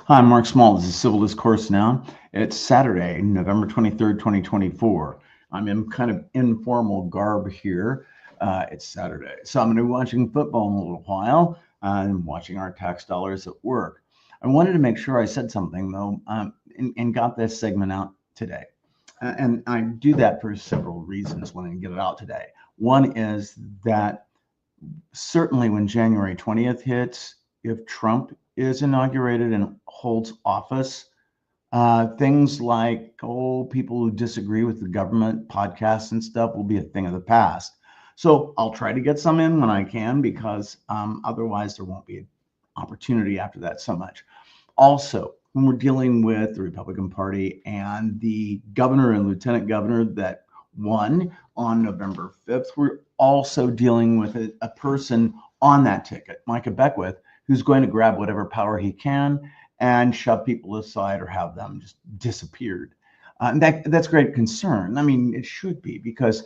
Hi, I'm Mark Small. This is Civil Discourse Now. It's Saturday, November 23rd, 2024. I'm in kind of informal garb here. It's Saturday. So I'm going to be watching football in a little while. I'm watching our tax dollars at work. I wanted to make sure I said something, though, and got this segment out today. And I do that for several reasons when I get it out today. One is that certainly when January 20th hits, if Trump is inaugurated and holds office, things like, people who disagree with the government podcasts and stuff will be a thing of the past. So I'll try to get some in when I can, because otherwise there won't be an opportunity after that so much. Also, when we're dealing with the Republican Party and the governor and lieutenant governor that won on November 5th, we're also dealing with a person on that ticket, Micah Beckwith, who's going to grab whatever power he can and shove people aside or have them just disappeared. And that's great concern. I mean, it should be, because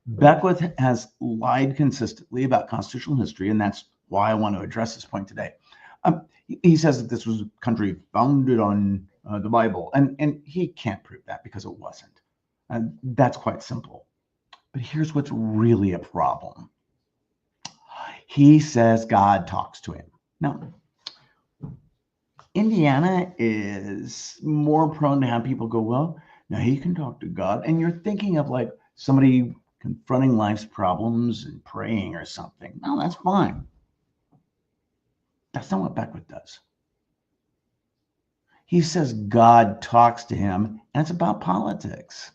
Beckwith has lied consistently about constitutional history, and that's why I want to address this point today. He says that this was a country founded on the Bible, and he can't prove that because it wasn't. And that's quite simple. But here's what's really a problem. He says God talks to him. Now, Indiana is more prone to have people go, well, now he can talk to God. And you're thinking of like somebody confronting life's problems and praying or something. No, that's fine. That's not what Beckwith does. He says God talks to him, and it's about politics.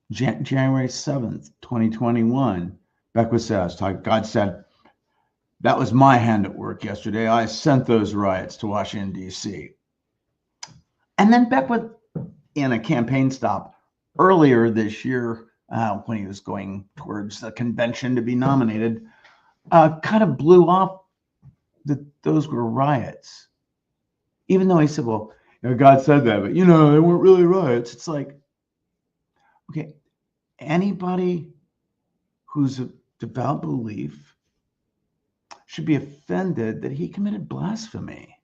January 7th, 2021, Beckwith says, God said, that was my hand at work yesterday. I sent those riots to Washington, D.C. And then Beckwith, in a campaign stop earlier this year, when he was going towards the convention to be nominated, kind of blew off that those were riots. Even though he said, well, God said that, but, they weren't really riots. It's like, okay, anybody who's a devout belief should be offended that he committed blasphemy.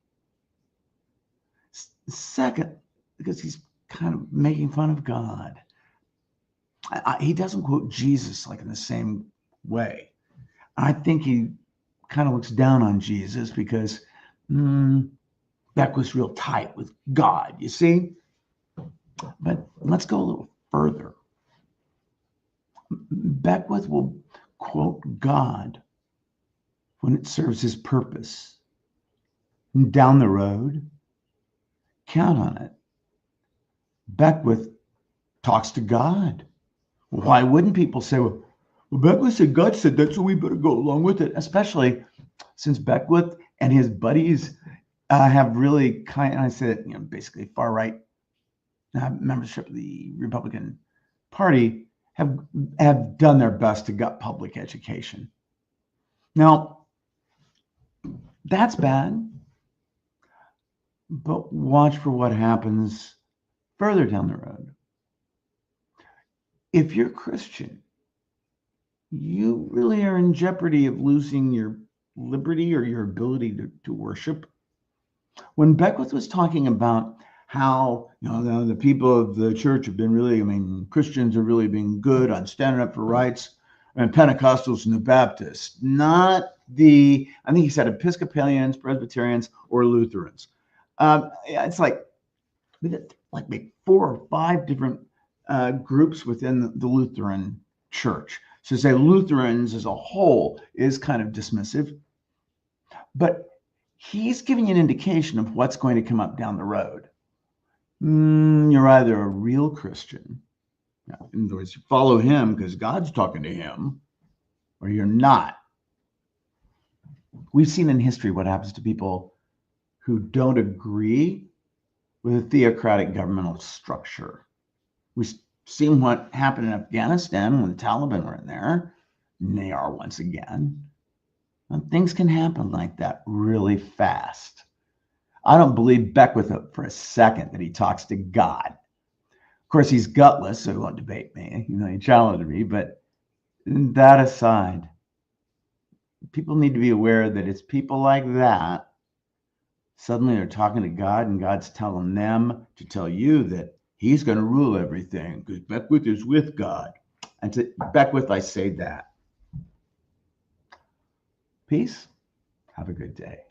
Second, because he's kind of making fun of God. He doesn't quote Jesus like in the same way. I think he kind of looks down on Jesus because Beckwith's real tight with God, you see? But let's go a little further. Beckwith will quote God when it serves his purpose. And down the road, count on it, Beckwith talks to God. Why wouldn't people say, well, Beckwith said God said that, so we better go along with it, especially since Beckwith and his buddies have really I said, basically far-right membership of the Republican Party have done their best to gut public education. Now, that's bad, but watch for what happens further down the road. If you're Christian, you really are in jeopardy of losing your liberty or your ability to worship. When Beckwith was talking about how the people of the church have been really, Christians are really being good on standing up for rights, and Pentecostals and the Baptists, not I think he said Episcopalians, Presbyterians, or Lutherans. It's like maybe 4 or 5 different groups within the Lutheran church. So say Lutherans as a whole is kind of dismissive, but he's giving you an indication of what's going to come up down the road. You're either a real Christian, in other words, you follow him because God's talking to him, or you're not. We've seen in history what happens to people who don't agree with a theocratic governmental structure. We've seen what happened in Afghanistan when the Taliban were in there, and they are once again. And things can happen like that really fast. I don't believe Beckwith for a second that he talks to God. Of course, he's gutless, so he won't debate me. He challenged me, but that aside, people need to be aware that it's people like that suddenly are talking to God, and God's telling them to tell you that he's going to rule everything because Beckwith is with God. And to Beckwith, I say that. Peace. Have a good day.